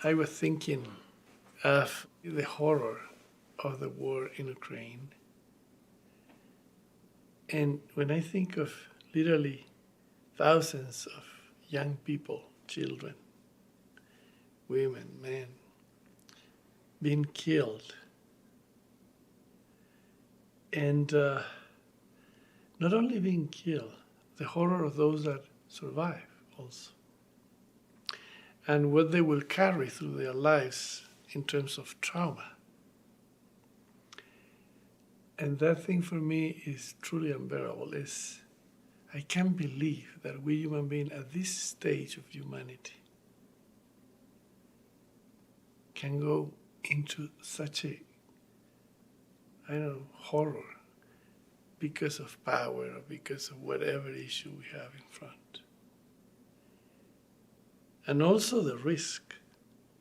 I was thinking of the horror of the war in Ukraine. And when I think of literally thousands of young people, children, women, men, being killed, and not only being killed, the horror of those that survive also, and what they will carry through their lives in terms of trauma. And that thing for me is truly unbearable. I can't believe that we human beings at this stage of humanity can go into such a, horror because of power or because of whatever issue we have in front. And also the risk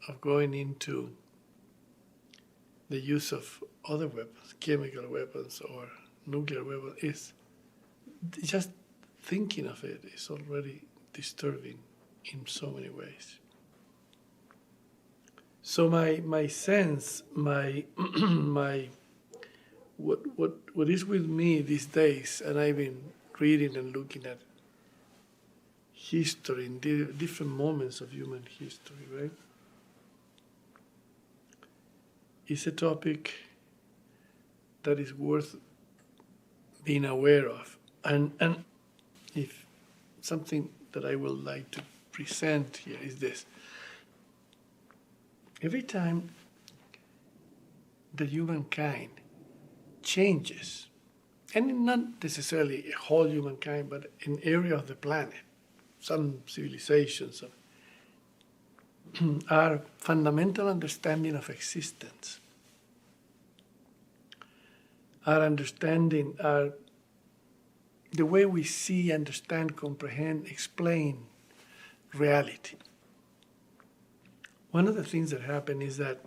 of going into the use of other weapons, chemical weapons or nuclear weapons, is just thinking of it is already disturbing in so many ways. So my sense, what is with me these days, and I've been reading and looking at history in different moments of human history, right? Is a topic that is worth being aware of. And if something that I would like to present here is this. Every time the humankind changes, and not necessarily a whole humankind, but an area of the planet, some civilizations our fundamental understanding of existence, our understanding, the way we see, understand, comprehend, explain reality. One of the things that happen is that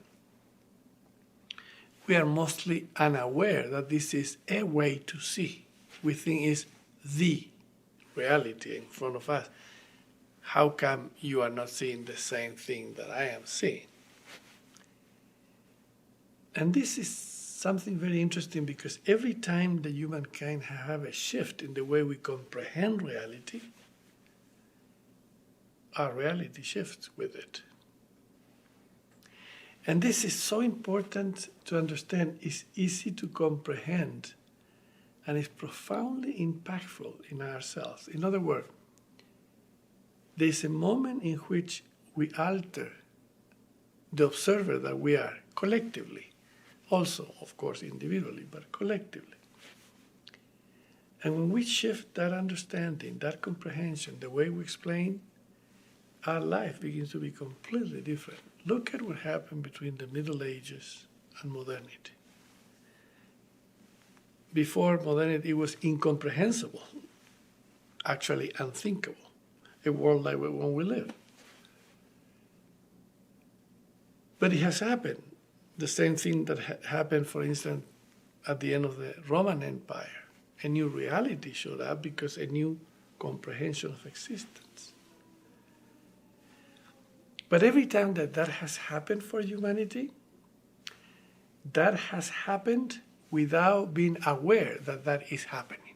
we are mostly unaware that this is a way to see. We think it's the reality in front of us. How come you are not seeing the same thing that I am seeing? And this is something very interesting because every time the humankind have a shift in the way we comprehend reality, our reality shifts with it. And this is so important to understand. It's easy to comprehend and it's profoundly impactful in ourselves. In other words, there's a moment in which we alter the observer that we are collectively, also, of course, individually, but collectively. And when we shift that understanding, that comprehension, the way we explain, our life begins to be completely different. Look at what happened between the Middle Ages and modernity. Before modernity, it was incomprehensible, actually unthinkable, a world like the one we live. But it has happened. The same thing that happened, for instance, at the end of the Roman Empire. A new reality showed up because a new comprehension of existence. But every time that has happened for humanity, that has happened without being aware that that is happening.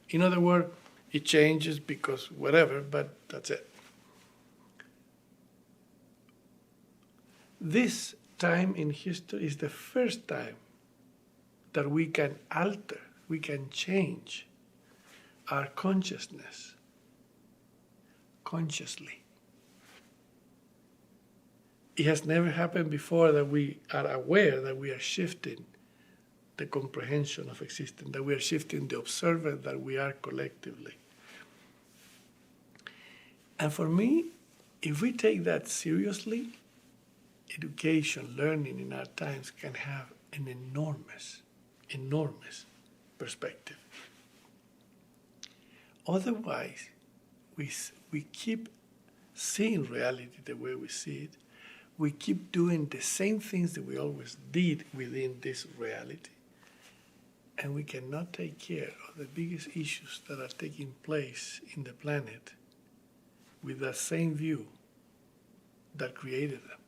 In other words, it changes because whatever, but that's it. This time in history is the first time that we can alter, we can change our consciousness consciously. It has never happened before that we are aware that we are shifting the comprehension of existence, that we are shifting the observer that we are collectively. And for me, if we take that seriously, education, learning in our times can have an enormous, enormous perspective. Otherwise, we keep seeing reality the way we see it. We keep doing the same things that we always did within this reality. And we cannot take care of the biggest issues that are taking place in the planet with that same view that created them.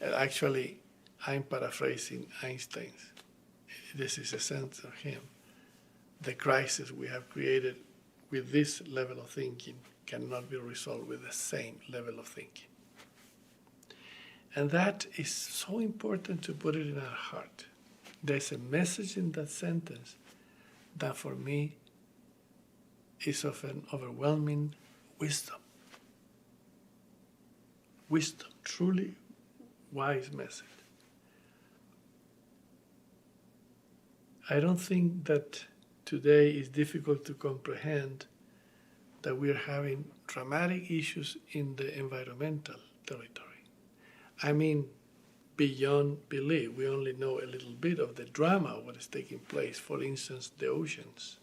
Actually, I'm paraphrasing Einstein's. This is a sentence of him. The crisis we have created with this level of thinking cannot be resolved with the same level of thinking. And that is so important to put it in our heart. There's a message in that sentence that for me is of an overwhelming wisdom. Wisdom, truly wise message. I don't think that today is difficult to comprehend that we are having dramatic issues in the environmental territory. I mean, beyond belief. We only know a little bit of the drama of what is taking place. For instance, the oceans.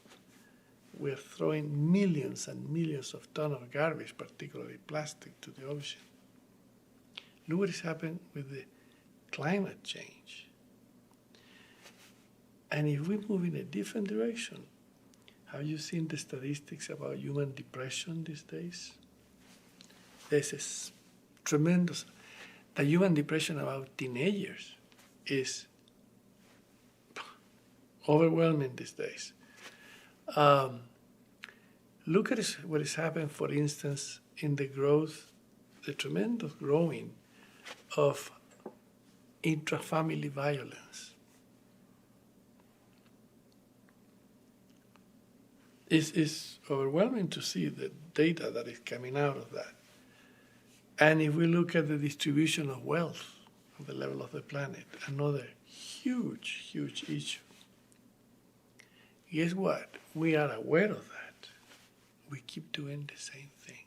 We are throwing millions and millions of tons of garbage, particularly plastic, to the ocean. Look what is happening with the climate change. And if we move in a different direction, have you seen the statistics about human depression these days? There's a tremendous... The human depression about teenagers is overwhelming these days. Look at what is happening, for instance, in the growth, the tremendous growing of intrafamily violence. It's overwhelming to see the data that is coming out of that. And if we look at the distribution of wealth at the level of the planet, another huge, huge issue. Guess what? We are aware of that. We keep doing the same thing.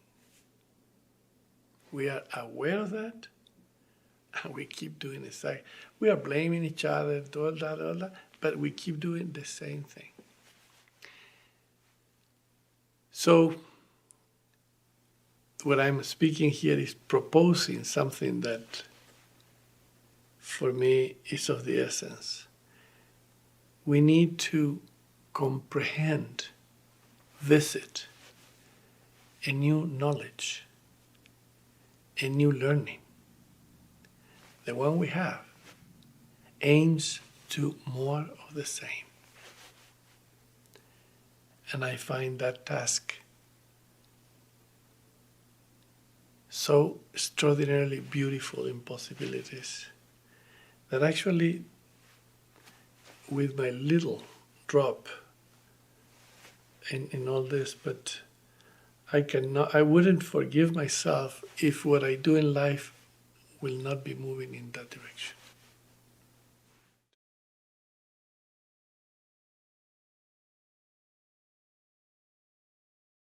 We are aware of that, and we keep doing the same. We are blaming each other, all that, but we keep doing the same thing. So, what I'm speaking here is proposing something that, for me, is of the essence. We need to comprehend, visit a new knowledge, a new learning. The one we have aims to more of the same. And I find that task so extraordinarily beautiful in possibilities that actually, with my little drop in all this, but I wouldn't forgive myself if what I do in life will not be moving in that